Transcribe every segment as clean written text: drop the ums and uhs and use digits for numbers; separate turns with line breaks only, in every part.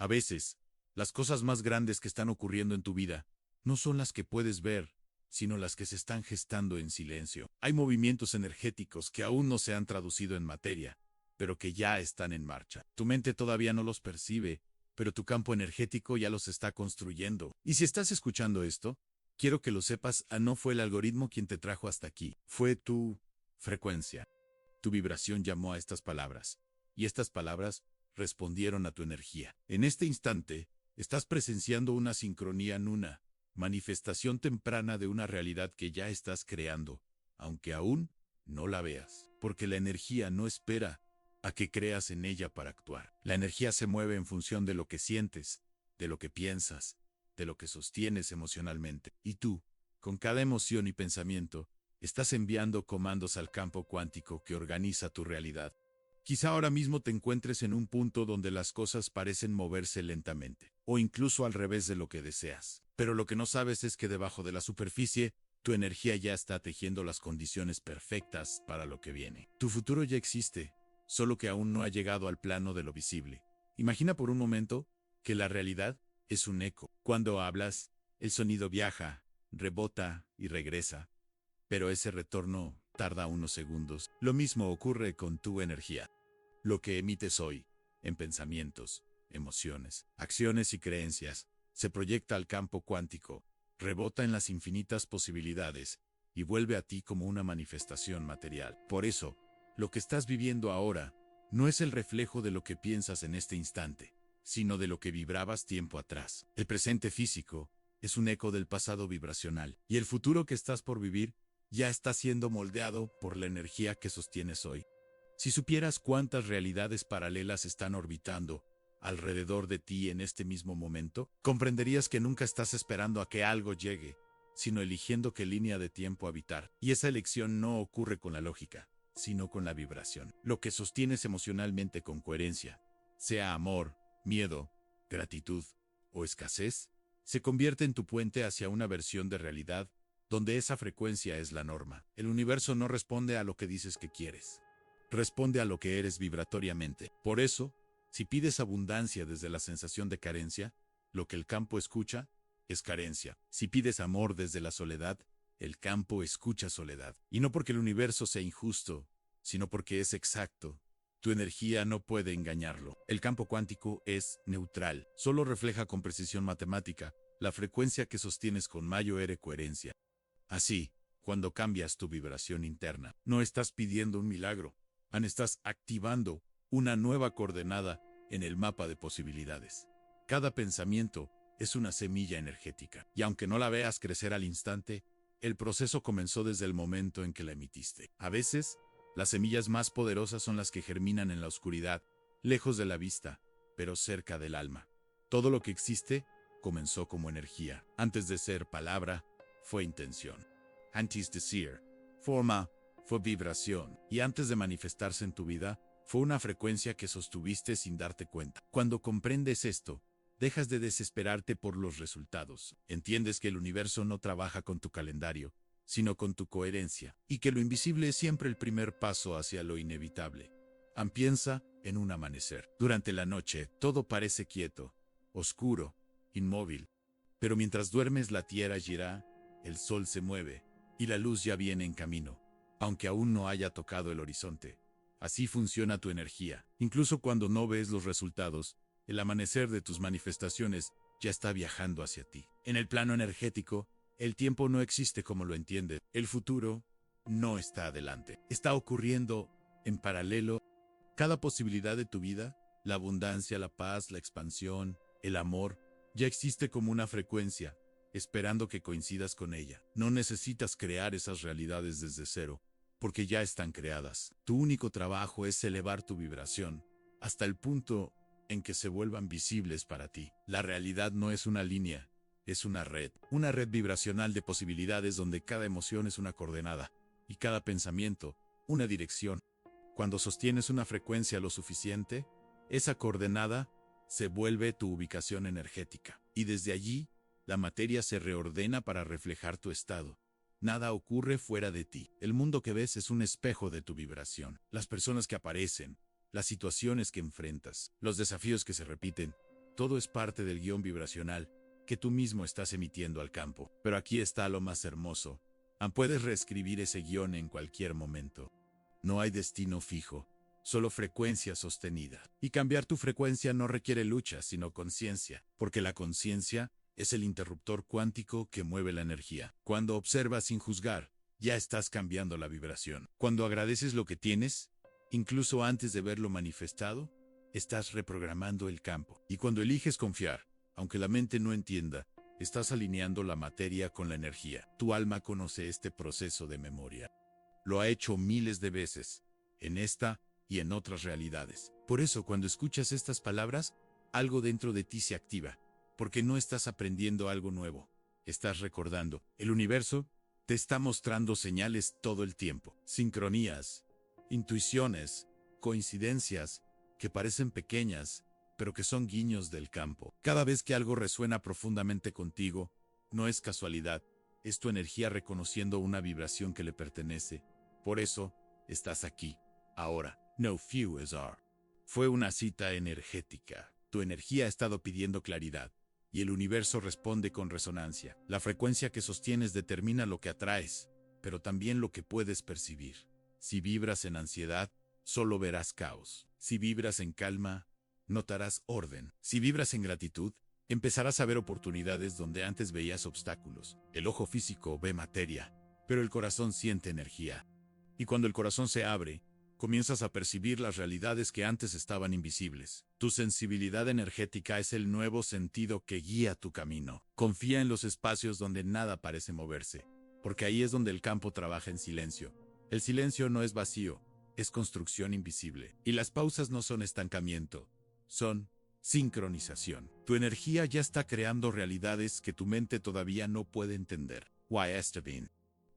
A veces, las cosas más grandes que están ocurriendo en tu vida no son las que puedes ver, sino las que se están gestando en silencio. Hay movimientos energéticos que aún no se han traducido en materia, pero que ya están en marcha. Tu mente todavía no los percibe, pero tu campo energético ya los está construyendo. Y si estás escuchando esto, quiero que lo sepas, no fue el algoritmo quien te trajo hasta aquí, fue tu frecuencia. Tu vibración llamó a estas palabras, y estas palabras respondieron a tu energía. En este instante, estás presenciando una sincronía en una manifestación temprana de una realidad que ya estás creando, aunque aún no la veas, porque la energía no espera a que creas en ella para actuar. La energía se mueve en función de lo que sientes, de lo que piensas, de lo que sostienes emocionalmente. Y tú, con cada emoción y pensamiento, estás enviando comandos al campo cuántico que organiza tu realidad. Quizá ahora mismo te encuentres en un punto donde las cosas parecen moverse lentamente, o incluso al revés de lo que deseas. Pero lo que no sabes es que debajo de la superficie, tu energía ya está tejiendo las condiciones perfectas para lo que viene. Tu futuro ya existe, solo que aún no ha llegado al plano de lo visible. Imagina por un momento que la realidad es un eco. Cuando hablas, el sonido viaja, rebota y regresa, pero ese retorno tarda unos segundos. Lo mismo ocurre con tu energía. Lo que emites hoy, en pensamientos, emociones, acciones y creencias, se proyecta al campo cuántico, rebota en las infinitas posibilidades y vuelve a ti como una manifestación material. Por eso, lo que estás viviendo ahora no es el reflejo de lo que piensas en este instante, sino de lo que vibrabas tiempo atrás. El presente físico es un eco del pasado vibracional, y el futuro que estás por vivir ya está siendo moldeado por la energía que sostienes hoy. Si supieras cuántas realidades paralelas están orbitando alrededor de ti en este mismo momento, comprenderías que nunca estás esperando a que algo llegue, sino eligiendo qué línea de tiempo habitar. Y esa elección no ocurre con la lógica, sino con la vibración. Lo que sostienes emocionalmente con coherencia, sea amor, miedo, gratitud o escasez, se convierte en tu puente hacia una versión de realidad donde esa frecuencia es la norma. El universo no responde a lo que dices que quieres, responde a lo que eres vibratoriamente. Por eso, si pides abundancia desde la sensación de carencia, lo que el campo escucha es carencia. Si pides amor desde la soledad, el campo escucha soledad. Y no porque el universo sea injusto, sino porque es exacto. Tu energía no puede engañarlo. El campo cuántico es neutral. Solo refleja con precisión matemática la frecuencia que sostienes con mayor coherencia. Así, cuando cambias tu vibración interna, no estás pidiendo un milagro, estás activando una nueva coordenada en el mapa de posibilidades. Cada pensamiento es una semilla energética, y aunque no la veas crecer al instante, el proceso comenzó desde el momento en que la emitiste. A veces, las semillas más poderosas son las que germinan en la oscuridad, lejos de la vista, pero cerca del alma. Todo lo que existe comenzó como energía. Antes de ser palabra, fue intención. Antes de ser forma, fue vibración. Y antes de manifestarse en tu vida, fue una frecuencia que sostuviste sin darte cuenta. Cuando comprendes esto, dejas de desesperarte por los resultados. Entiendes que el universo no trabaja con tu calendario, sino con tu coherencia, y que lo invisible es siempre el primer paso hacia lo inevitable. Piensa en un amanecer. Durante la noche, todo parece quieto, oscuro, inmóvil. Pero mientras duermes, la tierra gira, el sol se mueve, y la luz ya viene en camino, aunque aún no haya tocado el horizonte. Así funciona tu energía. Incluso cuando no ves los resultados, el amanecer de tus manifestaciones ya está viajando hacia ti. En el plano energético, el tiempo no existe como lo entiendes. El futuro no está adelante. Está ocurriendo en paralelo. Cada posibilidad de tu vida, la abundancia, la paz, la expansión, el amor, ya existe como una frecuencia, esperando que coincidas con ella. No necesitas crear esas realidades desde cero, porque ya están creadas. Tu único trabajo es elevar tu vibración, hasta el punto en que se vuelvan visibles para ti. La realidad no es una línea, es una red vibracional de posibilidades donde cada emoción es una coordenada, y cada pensamiento, una dirección. Cuando sostienes una frecuencia lo suficiente, esa coordenada se vuelve tu ubicación energética, y desde allí, la materia se reordena para reflejar tu estado. Nada ocurre fuera de ti. El mundo que ves es un espejo de tu vibración. Las personas que aparecen, las situaciones que enfrentas, los desafíos que se repiten, Todo es parte del guión vibracional que tú mismo estás emitiendo al campo. Pero aquí está lo más hermoso. Puedes reescribir ese guión en cualquier momento. No hay destino fijo, solo frecuencia sostenida. Y cambiar tu frecuencia no requiere lucha, sino conciencia, porque la conciencia es el interruptor cuántico que mueve la energía. Cuando observas sin juzgar, ya estás cambiando la vibración. Cuando agradeces lo que tienes, incluso antes de verlo manifestado, estás reprogramando el campo. Y cuando eliges confiar, aunque la mente no entienda, estás alineando la materia con la energía. Tu alma conoce este proceso de memoria. Lo ha hecho miles de veces, en esta y en otras realidades. Por eso, cuando escuchas estas palabras, algo dentro de ti se activa, porque no estás aprendiendo algo nuevo, estás recordando. El universo te está mostrando señales todo el tiempo, sincronías, intuiciones, coincidencias, que parecen pequeñas, pero que son guiños del campo. Cada vez que algo resuena profundamente contigo, no es casualidad, es tu energía reconociendo una vibración que le pertenece. Por eso, estás aquí, ahora. No few is are. Fue una cita energética. Tu energía ha estado pidiendo claridad, y el universo responde con resonancia. La frecuencia que sostienes determina lo que atraes, pero también lo que puedes percibir. Si vibras en ansiedad, solo verás caos. Si vibras en calma, notarás orden. Si vibras en gratitud, empezarás a ver oportunidades donde antes veías obstáculos. El ojo físico ve materia, pero el corazón siente energía. Y cuando el corazón se abre, comienzas a percibir las realidades que antes estaban invisibles. Tu sensibilidad energética es el nuevo sentido que guía tu camino. Confía en los espacios donde nada parece moverse, porque ahí es donde el campo trabaja en silencio. El silencio no es vacío, es construcción invisible. Y las pausas no son estancamiento, son sincronización. Tu energía ya está creando realidades que tu mente todavía no puede entender. Why Esteban?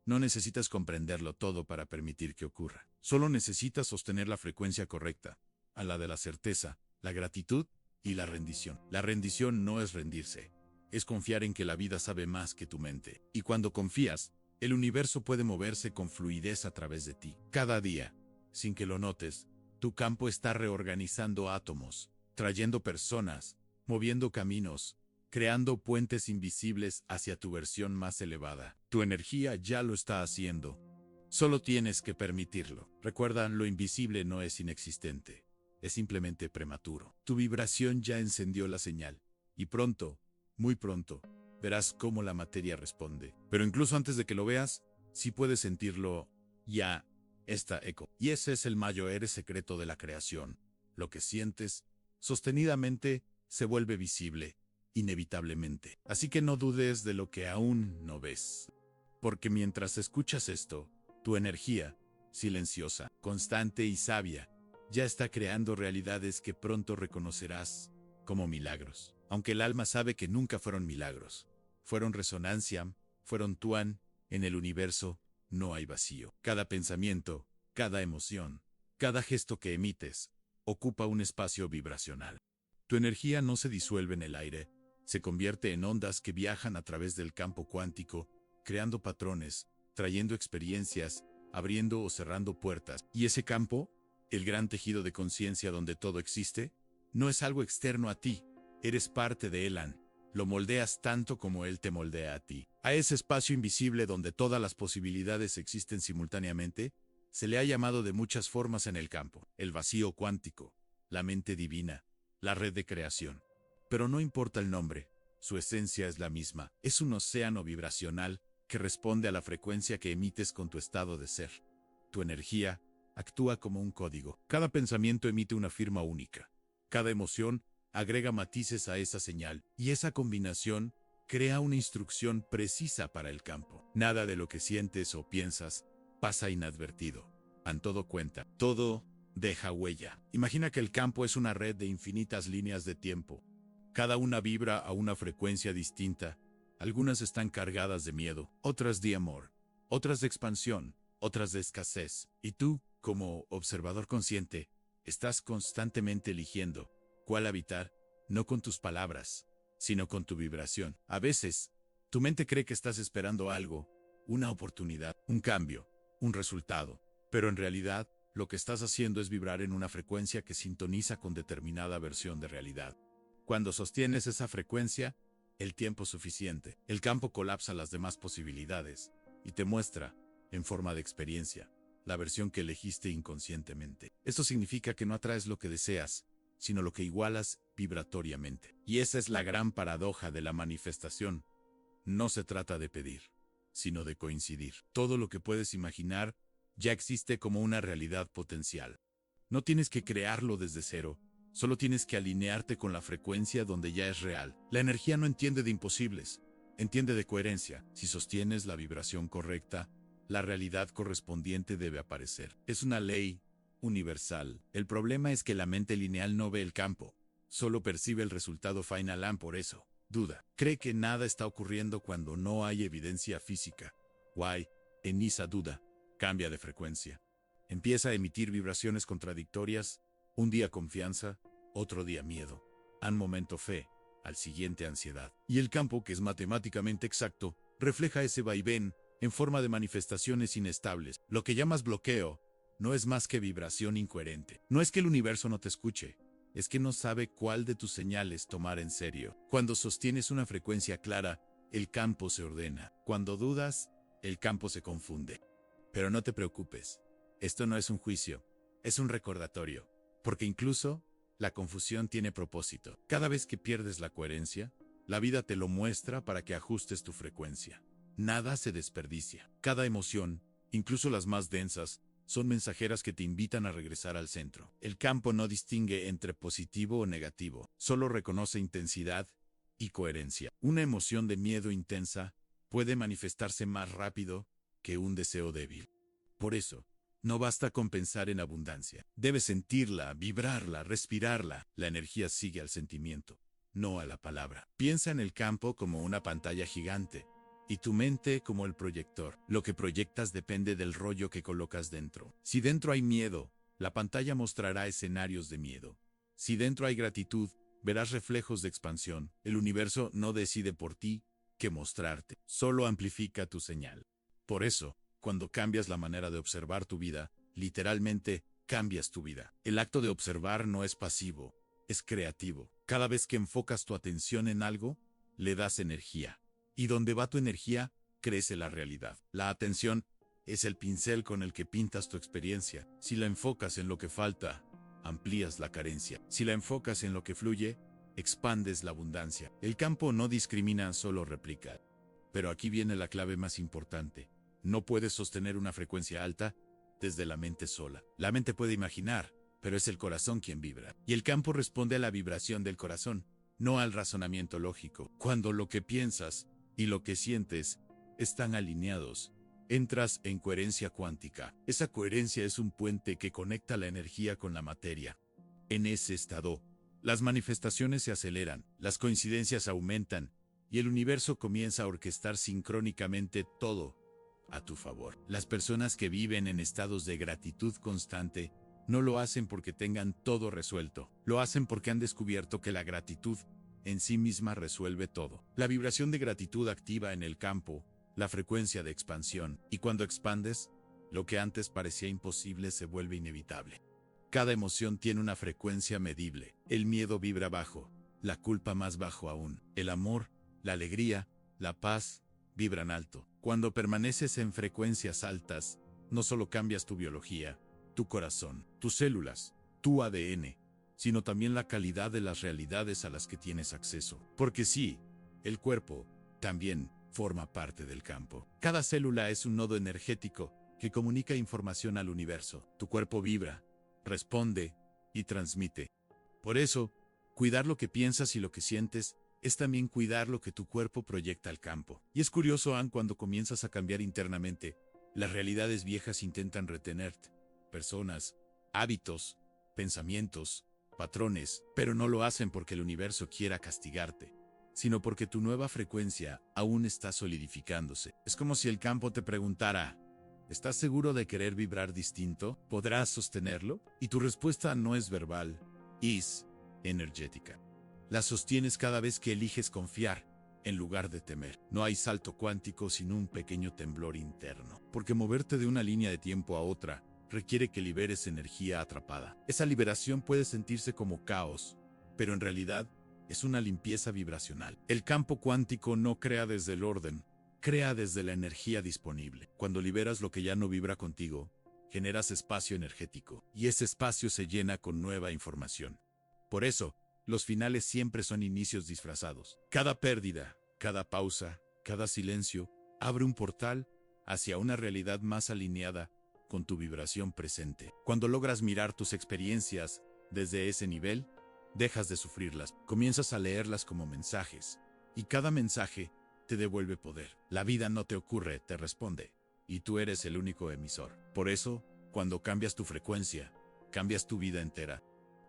No necesitas comprenderlo todo para permitir que ocurra. Solo necesitas sostener la frecuencia correcta, a la de la certeza, la gratitud y la rendición. La rendición no es rendirse, es confiar en que la vida sabe más que tu mente. Y cuando confías, el universo puede moverse con fluidez a través de ti. Cada día, sin que lo notes, tu campo está reorganizando átomos, trayendo personas, moviendo caminos, creando puentes invisibles hacia tu versión más elevada. Tu energía ya lo está haciendo. Solo tienes que permitirlo. Recuerda, lo invisible no es inexistente, es simplemente prematuro. Tu vibración ya encendió la señal, y pronto, muy pronto, verás cómo la materia responde. Pero incluso antes de que lo veas, sí puedes sentirlo, ya está eco. Y ese es el mayor secreto de la creación. Lo que sientes, sostenidamente, se vuelve visible, inevitablemente. Así que no dudes de lo que aún no ves. Porque mientras escuchas esto, tu energía, silenciosa, constante y sabia, ya está creando realidades que pronto reconocerás como milagros. Aunque el alma sabe que nunca fueron milagros. Fueron resonancia, fueron tuan, en el universo no hay vacío. Cada pensamiento, cada emoción, cada gesto que emites, ocupa un espacio vibracional. Tu energía no se disuelve en el aire, se convierte en ondas que viajan a través del campo cuántico, creando patrones, trayendo experiencias, abriendo o cerrando puertas. Y ese campo, el gran tejido de conciencia donde todo existe, no es algo externo a ti, eres parte de él. Lo moldeas tanto como él te moldea a ti. A ese espacio invisible donde todas las posibilidades existen simultáneamente, se le ha llamado de muchas formas en el campo: el vacío cuántico, la mente divina, la red de creación. Pero no importa el nombre, su esencia es la misma. Es un océano vibracional que responde a la frecuencia que emites con tu estado de ser. Tu energía actúa como un código. Cada pensamiento emite una firma única. Cada emoción agrega matices a esa señal, y esa combinación crea una instrucción precisa para el campo. Nada de lo que sientes o piensas pasa inadvertido. Todo cuenta. Todo deja huella. Imagina que el campo es una red de infinitas líneas de tiempo. Cada una vibra a una frecuencia distinta. Algunas están cargadas de miedo, otras de amor, otras de expansión, otras de escasez. Y tú, como observador consciente, estás constantemente eligiendo cuál habitar, no con tus palabras, sino con tu vibración. A veces, tu mente cree que estás esperando algo, una oportunidad, un cambio, un resultado. Pero en realidad, lo que estás haciendo es vibrar en una frecuencia que sintoniza con determinada versión de realidad. Cuando sostienes esa frecuencia, el tiempo suficiente, el campo colapsa las demás posibilidades y te muestra, en forma de experiencia, la versión que elegiste inconscientemente. Esto significa que no atraes lo que deseas, sino lo que igualas vibratoriamente. Y esa es la gran paradoja de la manifestación. No se trata de pedir, sino de coincidir. Todo lo que puedes imaginar ya existe como una realidad potencial. No tienes que crearlo desde cero, solo tienes que alinearte con la frecuencia donde ya es real. La energía no entiende de imposibles, entiende de coherencia. Si sostienes la vibración correcta, la realidad correspondiente debe aparecer. Es una ley universal. El problema es que la mente lineal no ve el campo, solo percibe el resultado final. Por eso duda. Cree que nada está ocurriendo cuando no hay evidencia física. Why, en esa duda, cambia de frecuencia. Empieza a emitir vibraciones contradictorias, un día confianza, otro día miedo. Al momento fe, al siguiente ansiedad. Y el campo, que es matemáticamente exacto, refleja ese vaivén en forma de manifestaciones inestables. Lo que llamas bloqueo no es más que vibración incoherente. No es que el universo no te escuche, es que no sabe cuál de tus señales tomar en serio. Cuando sostienes una frecuencia clara, el campo se ordena. Cuando dudas, el campo se confunde. Pero no te preocupes, esto no es un juicio, es un recordatorio, porque incluso la confusión tiene propósito. Cada vez que pierdes la coherencia, la vida te lo muestra para que ajustes tu frecuencia. Nada se desperdicia. Cada emoción, incluso las más densas, son mensajeras que te invitan a regresar al centro. El campo no distingue entre positivo o negativo, solo reconoce intensidad y coherencia. Una emoción de miedo intensa puede manifestarse más rápido que un deseo débil. Por eso, no basta con pensar en abundancia. Debes sentirla, vibrarla, respirarla. La energía sigue al sentimiento, no a la palabra. Piensa en el campo como una pantalla gigante, y tu mente como el proyector. Lo que proyectas depende del rollo que colocas dentro. Si dentro hay miedo, la pantalla mostrará escenarios de miedo. Si dentro hay gratitud, verás reflejos de expansión. El universo no decide por ti qué mostrarte, solo amplifica tu señal. Por eso, cuando cambias la manera de observar tu vida, literalmente cambias tu vida. El acto de observar no es pasivo, es creativo. Cada vez que enfocas tu atención en algo, le das energía. Y donde va tu energía, crece la realidad. La atención es el pincel con el que pintas tu experiencia. Si la enfocas en lo que falta, amplías la carencia. Si la enfocas en lo que fluye, expandes la abundancia. El campo no discrimina, solo replica. Pero aquí viene la clave más importante. No puedes sostener una frecuencia alta desde la mente sola. La mente puede imaginar, pero es el corazón quien vibra. Y el campo responde a la vibración del corazón, no al razonamiento lógico. Cuando lo que piensas y lo que sientes están alineados, entras en coherencia cuántica. Esa coherencia es un puente que conecta la energía con la materia. En ese estado, las manifestaciones se aceleran, las coincidencias aumentan, y el universo comienza a orquestar sincrónicamente todo a tu favor. Las personas que viven en estados de gratitud constante no lo hacen porque tengan todo resuelto, lo hacen porque han descubierto que la gratitud en sí misma resuelve todo. La vibración de gratitud activa en el campo la frecuencia de expansión, y cuando expandes, lo que antes parecía imposible se vuelve inevitable. Cada emoción tiene una frecuencia medible. El miedo vibra bajo, la culpa más bajo aún. El amor, la alegría, la paz, vibran alto. Cuando permaneces en frecuencias altas, no solo cambias tu biología, tu corazón, tus células, tu ADN, sino también la calidad de las realidades a las que tienes acceso. Porque sí, el cuerpo también forma parte del campo. Cada célula es un nodo energético que comunica información al universo. Tu cuerpo vibra, responde y transmite. Por eso, cuidar lo que piensas y lo que sientes es también cuidar lo que tu cuerpo proyecta al campo. Y es curioso, cuando comienzas a cambiar internamente, las realidades viejas intentan retenerte. Personas, hábitos, pensamientos, patrones, pero no lo hacen porque el universo quiera castigarte, sino porque tu nueva frecuencia aún está solidificándose. Es como si el campo te preguntara: ¿estás seguro de querer vibrar distinto? ¿Podrás sostenerlo? Y tu respuesta no es verbal, es energética. La sostienes cada vez que eliges confiar en lugar de temer. No hay salto cuántico sin un pequeño temblor interno, porque moverte de una línea de tiempo a otra requiere que liberes energía atrapada. Esa liberación puede sentirse como caos, pero en realidad es una limpieza vibracional. El campo cuántico no crea desde el orden, crea desde la energía disponible. Cuando liberas lo que ya no vibra contigo, generas espacio energético, y ese espacio se llena con nueva información. Por eso, los finales siempre son inicios disfrazados. Cada pérdida, cada pausa, cada silencio, abre un portal hacia una realidad más alineada con tu vibración presente. Cuando logras mirar tus experiencias desde ese nivel, dejas de sufrirlas, comienzas a leerlas como mensajes, y cada mensaje te devuelve poder. La vida no te ocurre, te responde, y tú eres el único emisor. Por eso, cuando cambias tu frecuencia, cambias tu vida entera.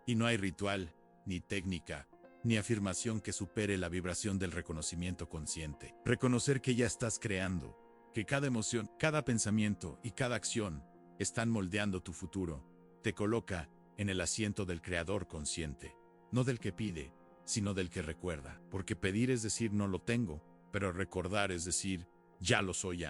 Y no hay ritual, ni técnica, ni afirmación que supere la vibración del reconocimiento consciente. Reconocer que ya estás creando, que cada emoción, cada pensamiento y cada acción están moldeando tu futuro, te coloca en el asiento del creador consciente, no del que pide, sino del que recuerda. Porque pedir es decir no lo tengo, pero recordar es decir ya lo soy.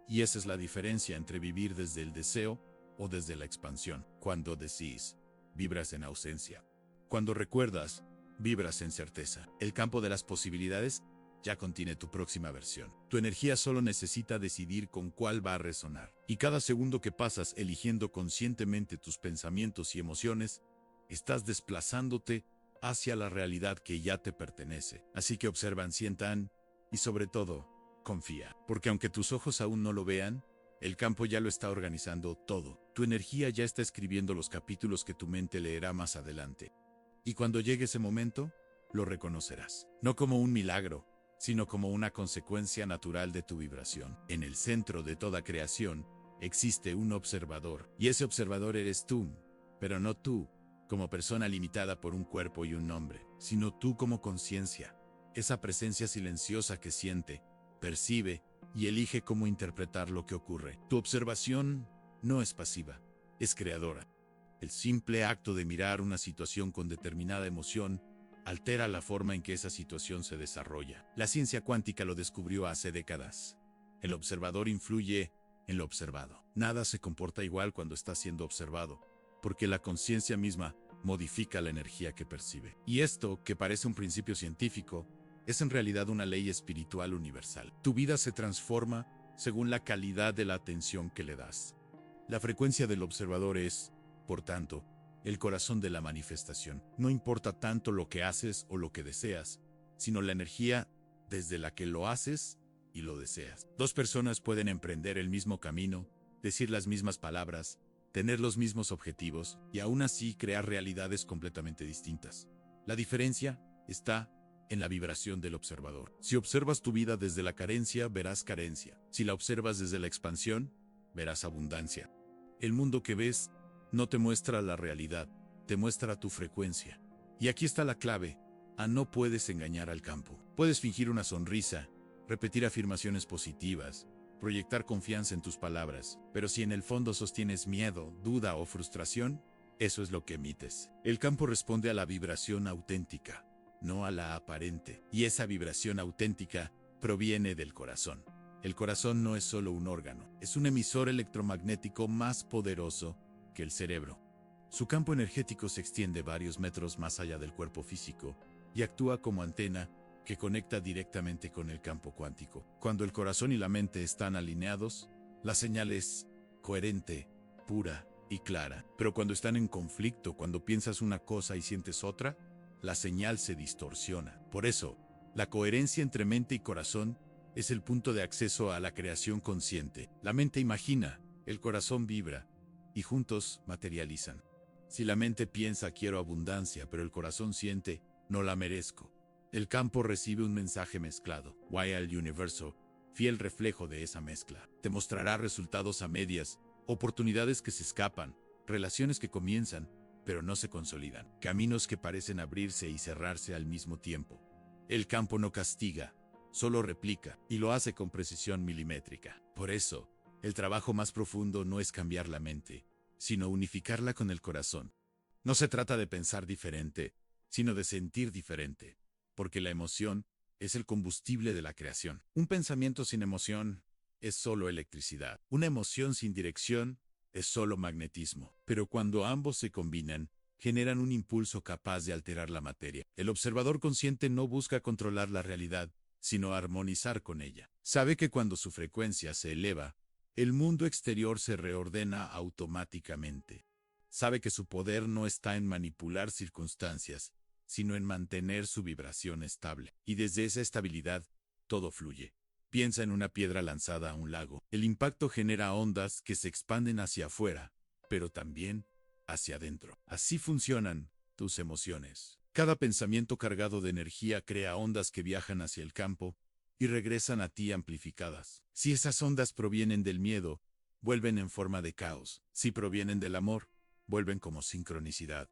Y esa es la diferencia entre vivir desde el deseo o desde la expansión. Cuando decís, vibras en ausencia. Cuando recuerdas, vibras en certeza. El campo de las posibilidades ya contiene tu próxima versión. Tu energía solo necesita decidir con cuál va a resonar. Y cada segundo que pasas eligiendo conscientemente tus pensamientos y emociones, estás desplazándote hacia la realidad que ya te pertenece. Así que observan, sientan y sobre todo, confía. Porque aunque tus ojos aún no lo vean, el campo ya lo está organizando todo. Tu energía ya está escribiendo los capítulos que tu mente leerá más adelante. Y cuando llegue ese momento, lo reconocerás. No como un milagro, sino como una consecuencia natural de tu vibración. En el centro de toda creación existe un observador, y ese observador eres tú, pero no tú como persona limitada por un cuerpo y un nombre, sino tú como conciencia, esa presencia silenciosa que siente, percibe y elige cómo interpretar lo que ocurre. Tu observación no es pasiva, es creadora. El simple acto de mirar una situación con determinada emoción altera la forma en que esa situación se desarrolla. La ciencia cuántica lo descubrió hace décadas. El observador influye en lo observado. Nada se comporta igual cuando está siendo observado, porque la conciencia misma modifica la energía que percibe. Y esto, que parece un principio científico, es en realidad una ley espiritual universal. Tu vida se transforma según la calidad de la atención que le das. La frecuencia del observador es, por tanto, el corazón de la manifestación. No importa tanto lo que haces o lo que deseas, sino la energía desde la que lo haces y lo deseas. Dos personas pueden emprender el mismo camino, decir las mismas palabras, tener los mismos objetivos y aún así crear realidades completamente distintas. La diferencia está en la vibración del observador. Si observas tu vida desde la carencia, verás carencia. Si la observas desde la expansión, verás abundancia. El mundo que ves no te muestra la realidad, te muestra tu frecuencia. Y aquí está la clave: no puedes engañar al campo. Puedes fingir una sonrisa, repetir afirmaciones positivas, proyectar confianza en tus palabras, pero si en el fondo sostienes miedo, duda o frustración, eso es lo que emites. El campo responde a la vibración auténtica, no a la aparente. Y esa vibración auténtica proviene del corazón. El corazón no es solo un órgano, es un emisor electromagnético más poderoso que el cerebro. Su campo energético se extiende varios metros más allá del cuerpo físico y actúa como antena que conecta directamente con el campo cuántico. Cuando el corazón y la mente están alineados, la señal es coherente, pura y clara. Pero cuando están en conflicto, cuando piensas una cosa y sientes otra, la señal se distorsiona. Por eso, la coherencia entre mente y corazón es el punto de acceso a la creación consciente. La mente imagina, el corazón vibra, y juntos materializan. Si la mente piensa quiero abundancia, pero el corazón siente no la merezco, el campo recibe un mensaje mezclado. Wild Universo, fiel reflejo de esa mezcla, te mostrará resultados a medias, oportunidades que se escapan, relaciones que comienzan, pero no se consolidan, caminos que parecen abrirse y cerrarse al mismo tiempo. El campo no castiga, solo replica, y lo hace con precisión milimétrica. Por eso, el trabajo más profundo no es cambiar la mente, sino unificarla con el corazón. No se trata de pensar diferente, sino de sentir diferente, porque la emoción es el combustible de la creación. Un pensamiento sin emoción es solo electricidad. Una emoción sin dirección es solo magnetismo. Pero cuando ambos se combinan, generan un impulso capaz de alterar la materia. El observador consciente no busca controlar la realidad, sino armonizar con ella. Sabe que cuando su frecuencia se eleva, el mundo exterior se reordena automáticamente. Sabe que su poder no está en manipular circunstancias, sino en mantener su vibración estable. Y desde esa estabilidad, todo fluye. Piensa en una piedra lanzada a un lago. El impacto genera ondas que se expanden hacia afuera, pero también hacia adentro. Así funcionan tus emociones. Cada pensamiento cargado de energía crea ondas que viajan hacia el campo y regresan a ti amplificadas. Si esas ondas provienen del miedo, vuelven en forma de caos. Si provienen del amor, vuelven como sincronicidad.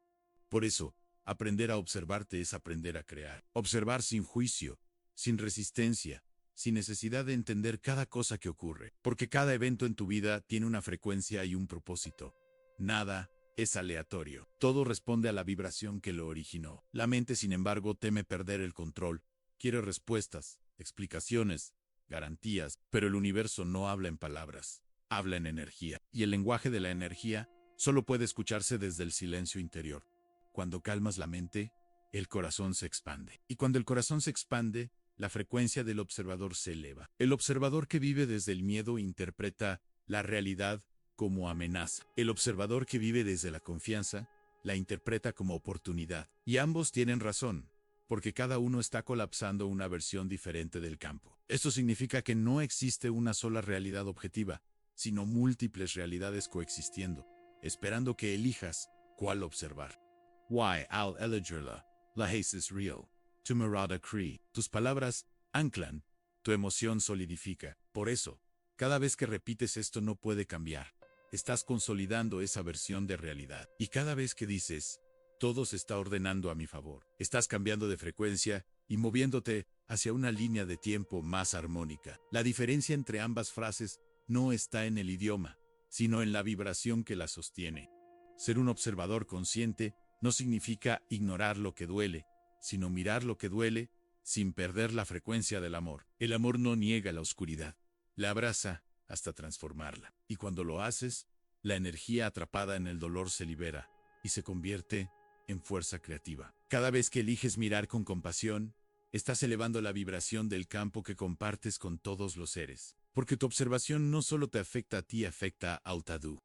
Por eso, aprender a observarte es aprender a crear. Observar sin juicio, sin resistencia, sin necesidad de entender cada cosa que ocurre. Porque cada evento en tu vida tiene una frecuencia y un propósito. Nada es aleatorio. Todo responde a la vibración que lo originó. La mente, sin embargo, teme perder el control. Quiere respuestas, explicaciones, garantías, pero el universo no habla en palabras, habla en energía. Y el lenguaje de la energía solo puede escucharse desde el silencio interior. Cuando calmas la mente, el corazón se expande. Y cuando el corazón se expande, la frecuencia del observador se eleva. El observador que vive desde el miedo interpreta la realidad como amenaza. El observador que vive desde la confianza la interpreta como oportunidad. Y ambos tienen razón, porque cada uno está colapsando una versión diferente del campo. Esto significa que no existe una sola realidad objetiva, sino múltiples realidades coexistiendo, esperando que elijas cuál observar. Why al elegirla, la haze is real. Tu mirada cree. Tus palabras anclan, tu emoción solidifica. Por eso, cada vez que repites esto no puede cambiar. Estás consolidando esa versión de realidad. Y cada vez que dices, todo se está ordenando a mi favor, estás cambiando de frecuencia y moviéndote hacia una línea de tiempo más armónica. La diferencia entre ambas frases no está en el idioma, sino en la vibración que la sostiene. Ser un observador consciente no significa ignorar lo que duele, sino mirar lo que duele sin perder la frecuencia del amor. El amor no niega la oscuridad, la abraza hasta transformarla. Y cuando lo haces, la energía atrapada en el dolor se libera y se convierte en fuerza creativa. Cada vez que eliges mirar con compasión, estás elevando la vibración del campo que compartes con todos los seres. Porque tu observación no solo te afecta a ti, afecta a Autadu.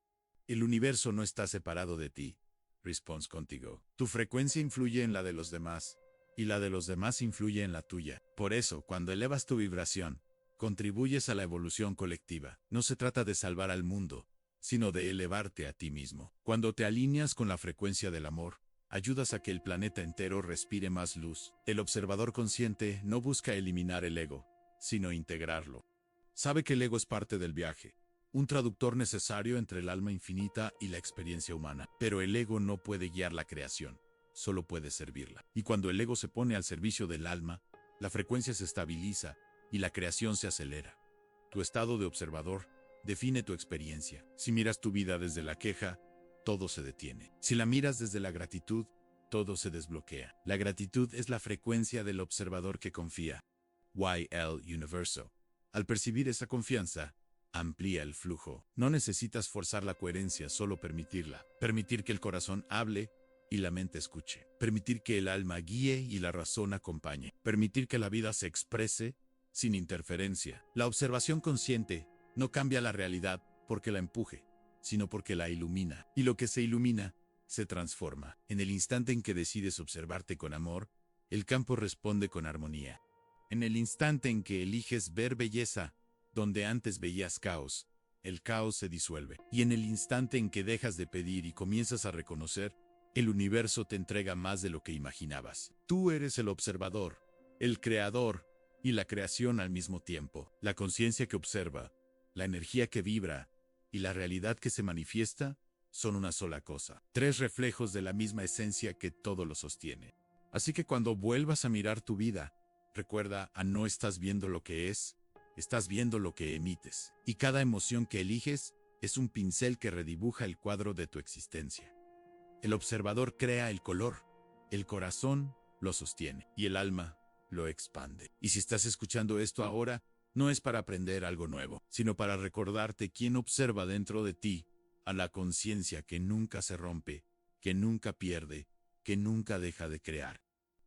El universo no está separado de ti. Response contigo. Tu frecuencia influye en la de los demás, y la de los demás influye en la tuya. Por eso, cuando elevas tu vibración, contribuyes a la evolución colectiva. No se trata de salvar al mundo, sino de elevarte a ti mismo. Cuando te alineas con la frecuencia del amor, ayudas a que el planeta entero respire más luz. El observador consciente no busca eliminar el ego, sino integrarlo. Sabe que el ego es parte del viaje, un traductor necesario entre el alma infinita y la experiencia humana. Pero el ego no puede guiar la creación, solo puede servirla. Y cuando el ego se pone al servicio del alma, la frecuencia se estabiliza y la creación se acelera. Tu estado de observador define tu experiencia. Si miras tu vida desde la queja, todo se detiene. Si la miras desde la gratitud, todo se desbloquea. La gratitud es la frecuencia del observador que confía. YL Universo. Al percibir esa confianza, amplía el flujo. No necesitas forzar la coherencia, solo permitirla. Permitir que el corazón hable y la mente escuche. Permitir que el alma guíe y la razón acompañe. Permitir que la vida se exprese sin interferencia. La observación consciente no cambia la realidad porque la empuje, sino porque la ilumina. Y lo que se ilumina se transforma. En el instante en que decides observarte con amor, el campo responde con armonía. En el instante en que eliges ver belleza donde antes veías caos, el caos se disuelve. Y en el instante en que dejas de pedir y comienzas a reconocer, el universo te entrega más de lo que imaginabas. Tú eres el observador, el creador y la creación al mismo tiempo. La conciencia que observa, la energía que vibra y la realidad que se manifiesta son una sola cosa. Tres reflejos de la misma esencia que todo lo sostiene. Así que cuando vuelvas a mirar tu vida, recuerda, no estás viendo lo que es, estás viendo lo que emites. Y cada emoción que eliges es un pincel que redibuja el cuadro de tu existencia. El observador crea el color, el corazón lo sostiene y el alma lo expande. Y si estás escuchando esto ahora, no es para aprender algo nuevo, sino para recordarte quién observa dentro de ti, a la conciencia que nunca se rompe, que nunca pierde, que nunca deja de crear.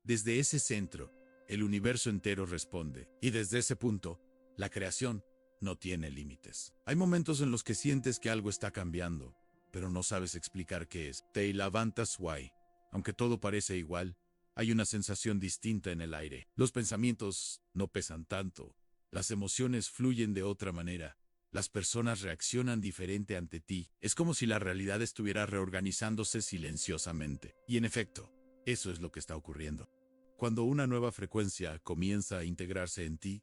Desde ese centro, el universo entero responde, y desde ese punto, la creación no tiene límites. Hay momentos en los que sientes que algo está cambiando, pero no sabes explicar qué es. Te levantas why. Aunque todo parece igual, hay una sensación distinta en el aire. Los pensamientos no pesan tanto. Las emociones fluyen de otra manera. Las personas reaccionan diferente ante ti. Es como si la realidad estuviera reorganizándose silenciosamente. Y en efecto, eso es lo que está ocurriendo. Cuando una nueva frecuencia comienza a integrarse en ti,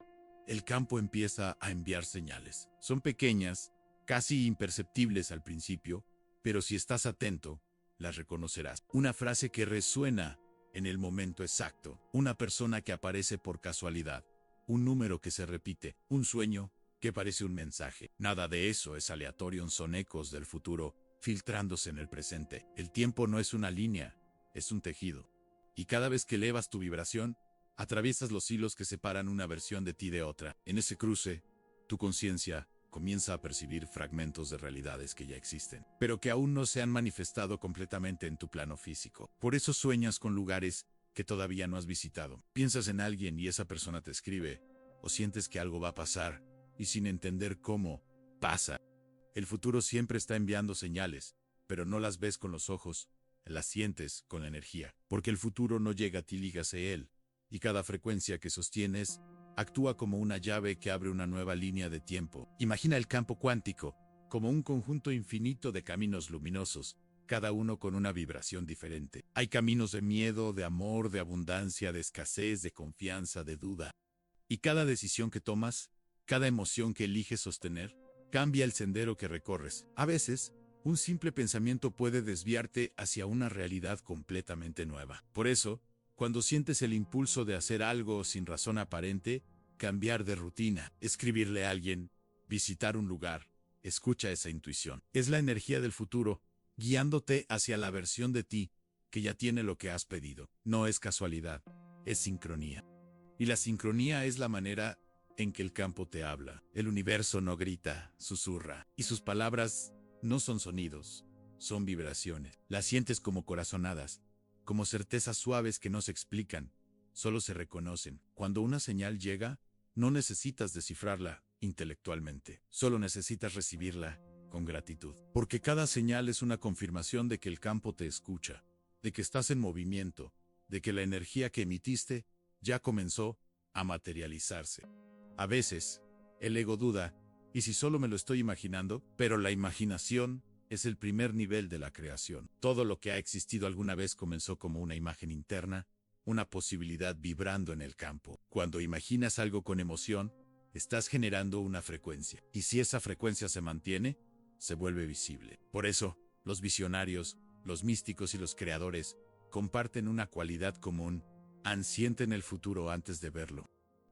el campo empieza a enviar señales. Son pequeñas, casi imperceptibles al principio, pero si estás atento, las reconocerás. Una frase que resuena en el momento exacto, una persona que aparece por casualidad, un número que se repite, un sueño que parece un mensaje. Nada de eso es aleatorio, son ecos del futuro filtrándose en el presente. El tiempo no es una línea, es un tejido. Y cada vez que elevas tu vibración, atraviesas los hilos que separan una versión de ti de otra. En ese cruce, tu conciencia comienza a percibir fragmentos de realidades que ya existen, pero que aún no se han manifestado completamente en tu plano físico. Por eso sueñas con lugares que todavía no has visitado. Piensas en alguien y esa persona te escribe, o sientes que algo va a pasar, y sin entender cómo, pasa. El futuro siempre está enviando señales, pero no las ves con los ojos, las sientes con la energía, porque el futuro no llega a ti, ligas a él, y cada frecuencia que sostienes actúa como una llave que abre una nueva línea de tiempo. Imagina el campo cuántico como un conjunto infinito de caminos luminosos, cada uno con una vibración diferente. Hay caminos de miedo, de amor, de abundancia, de escasez, de confianza, de duda. Y cada decisión que tomas, cada emoción que eliges sostener, cambia el sendero que recorres. A veces, un simple pensamiento puede desviarte hacia una realidad completamente nueva. Por eso, cuando sientes el impulso de hacer algo sin razón aparente, cambiar de rutina, escribirle a alguien, visitar un lugar, escucha esa intuición. Es la energía del futuro, guiándote hacia la versión de ti que ya tiene lo que has pedido. No es casualidad, es sincronía. Y la sincronía es la manera en que el campo te habla. El universo no grita, susurra, y sus palabras no son sonidos, son vibraciones. Las sientes como corazonadas, como certezas suaves que no se explican, solo se reconocen. Cuando una señal llega, no necesitas descifrarla intelectualmente, solo necesitas recibirla con gratitud. Porque cada señal es una confirmación de que el campo te escucha, de que estás en movimiento, de que la energía que emitiste ya comenzó a materializarse. A veces, el ego duda, ¿y si solo me lo estoy imaginando? Pero la imaginación es el primer nivel de la creación. Todo lo que ha existido alguna vez comenzó como una imagen interna, una posibilidad vibrando en el campo. Cuando imaginas algo con emoción, estás generando una frecuencia. Y si esa frecuencia se mantiene, se vuelve visible. Por eso, los visionarios, los místicos y los creadores comparten una cualidad común: sienten el futuro antes de verlo.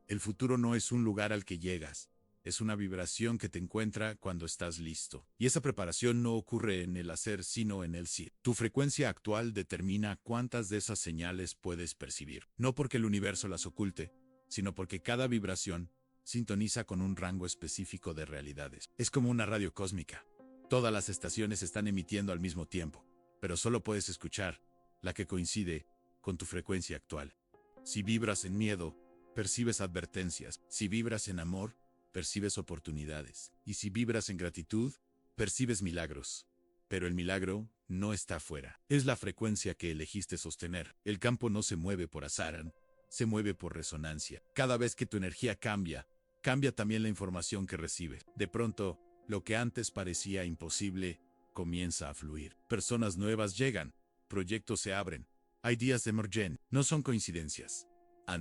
El futuro no es un lugar al que llegas, es una vibración que te encuentra cuando estás listo. Y esa preparación no ocurre en el hacer, sino en el ser. Tu frecuencia actual determina cuántas de esas señales puedes percibir. No porque el universo las oculte, sino porque cada vibración sintoniza con un rango específico de realidades. Es como una radio cósmica. Todas las estaciones están emitiendo al mismo tiempo, pero solo puedes escuchar la que coincide con tu frecuencia actual. Si vibras en miedo, percibes advertencias. Si vibras en amor, percibes oportunidades. Y si vibras en gratitud, percibes milagros. Pero el milagro no está afuera. Es la frecuencia que elegiste sostener. El campo no se mueve por azar, se mueve por resonancia. Cada vez que tu energía cambia, cambia también la información que recibes. De pronto, lo que antes parecía imposible, comienza a fluir. Personas nuevas llegan, proyectos se abren, ideas emergen. No son coincidencias,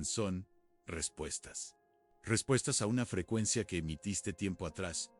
son respuestas. Respuestas a una frecuencia que emitiste tiempo atrás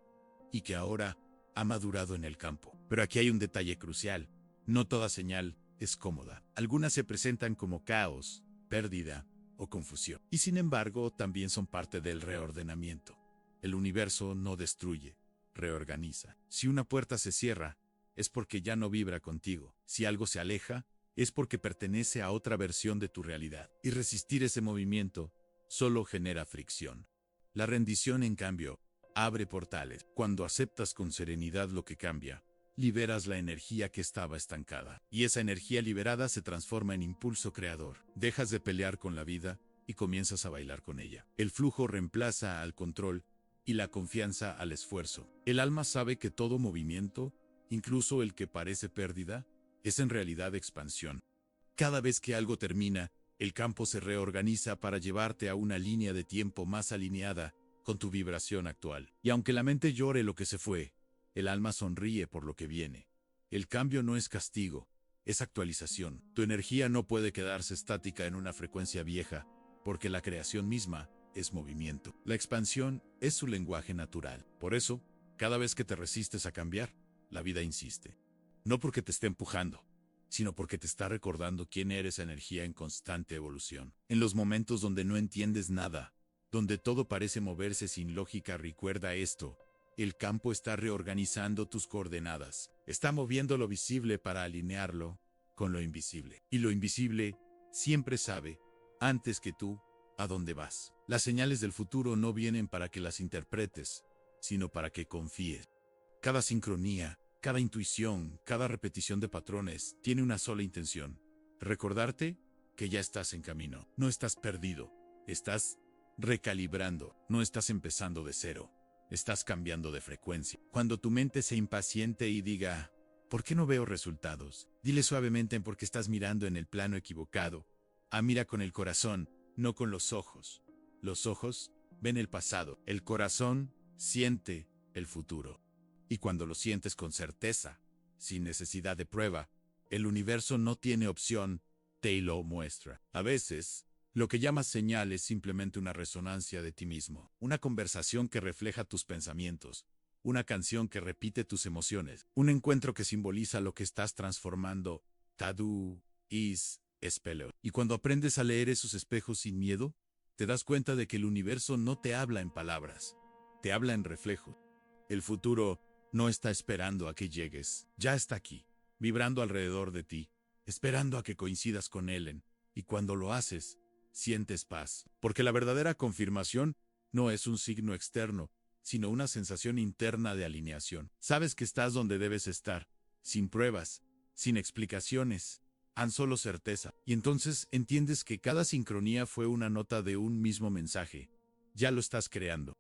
y que ahora ha madurado en el campo. Pero aquí hay un detalle crucial. No toda señal es cómoda. Algunas se presentan como caos, pérdida o confusión. Y sin embargo, también son parte del reordenamiento. El universo no destruye, reorganiza. Si una puerta se cierra, es porque ya no vibra contigo. Si algo se aleja, es porque pertenece a otra versión de tu realidad. Y resistir ese movimiento solo genera fricción. La rendición, en cambio, abre portales. Cuando aceptas con serenidad lo que cambia, liberas la energía que estaba estancada. Y esa energía liberada se transforma en impulso creador. Dejas de pelear con la vida y comienzas a bailar con ella. El flujo reemplaza al control y la confianza al esfuerzo. El alma sabe que todo movimiento, incluso el que parece pérdida, es en realidad expansión. Cada vez que algo termina, el campo se reorganiza para llevarte a una línea de tiempo más alineada con tu vibración actual. Y aunque la mente llore lo que se fue, el alma sonríe por lo que viene. El cambio no es castigo, es actualización. Tu energía no puede quedarse estática en una frecuencia vieja, porque la creación misma es movimiento. La expansión es su lenguaje natural. Por eso, cada vez que te resistes a cambiar, la vida insiste. No porque te esté empujando, sino porque te está recordando quién eres, energía en constante evolución. En los momentos donde no entiendes nada, donde todo parece moverse sin lógica, recuerda esto: el campo está reorganizando tus coordenadas. Está moviendo lo visible para alinearlo con lo invisible. Y lo invisible siempre sabe, antes que tú, a dónde vas. Las señales del futuro no vienen para que las interpretes, sino para que confíes. Cada sincronía, cada intuición, cada repetición de patrones tiene una sola intención: recordarte que ya estás en camino. No estás perdido, estás recalibrando, no estás empezando de cero, estás cambiando de frecuencia. Cuando tu mente se impaciente y diga, ¿por qué no veo resultados?, dile suavemente en porque estás mirando en el plano equivocado. Mira con el corazón, no con los ojos. Los ojos ven el pasado, el corazón siente el futuro. Y cuando lo sientes con certeza, sin necesidad de prueba, el universo no tiene opción, te lo muestra. A veces, lo que llamas señal es simplemente una resonancia de ti mismo, una conversación que refleja tus pensamientos, una canción que repite tus emociones, un encuentro que simboliza lo que estás transformando. Tadu is espeleo. Y cuando aprendes a leer esos espejos sin miedo, te das cuenta de que el universo no te habla en palabras, te habla en reflejo. El futuro no está esperando a que llegues, ya está aquí, vibrando alrededor de ti, esperando a que coincidas con él. Y cuando lo haces, sientes paz. Porque la verdadera confirmación no es un signo externo, sino una sensación interna de alineación. Sabes que estás donde debes estar, sin pruebas, sin explicaciones, tan solo certeza. Y entonces entiendes que cada sincronía fue una nota de un mismo mensaje. Ya lo estás creando.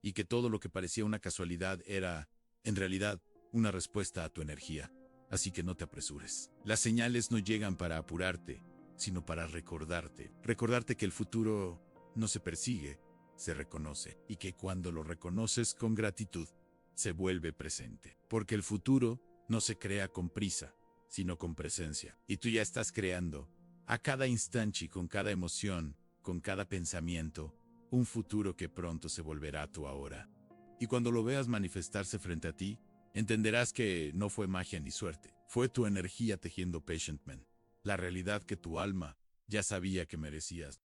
Y que todo lo que parecía una casualidad era, en realidad, una respuesta a tu energía. Así que no te apresures. Las señales no llegan para apurarte, sino para recordarte. Recordarte que el futuro no se persigue, se reconoce. Y que cuando lo reconoces con gratitud, se vuelve presente. Porque el futuro no se crea con prisa, sino con presencia. Y tú ya estás creando, a cada instante y con cada emoción, con cada pensamiento, un futuro que pronto se volverá tu ahora. Y cuando lo veas manifestarse frente a ti, entenderás que no fue magia ni suerte. Fue tu energía tejiendo Patient Man, la realidad que tu alma ya sabía que merecías.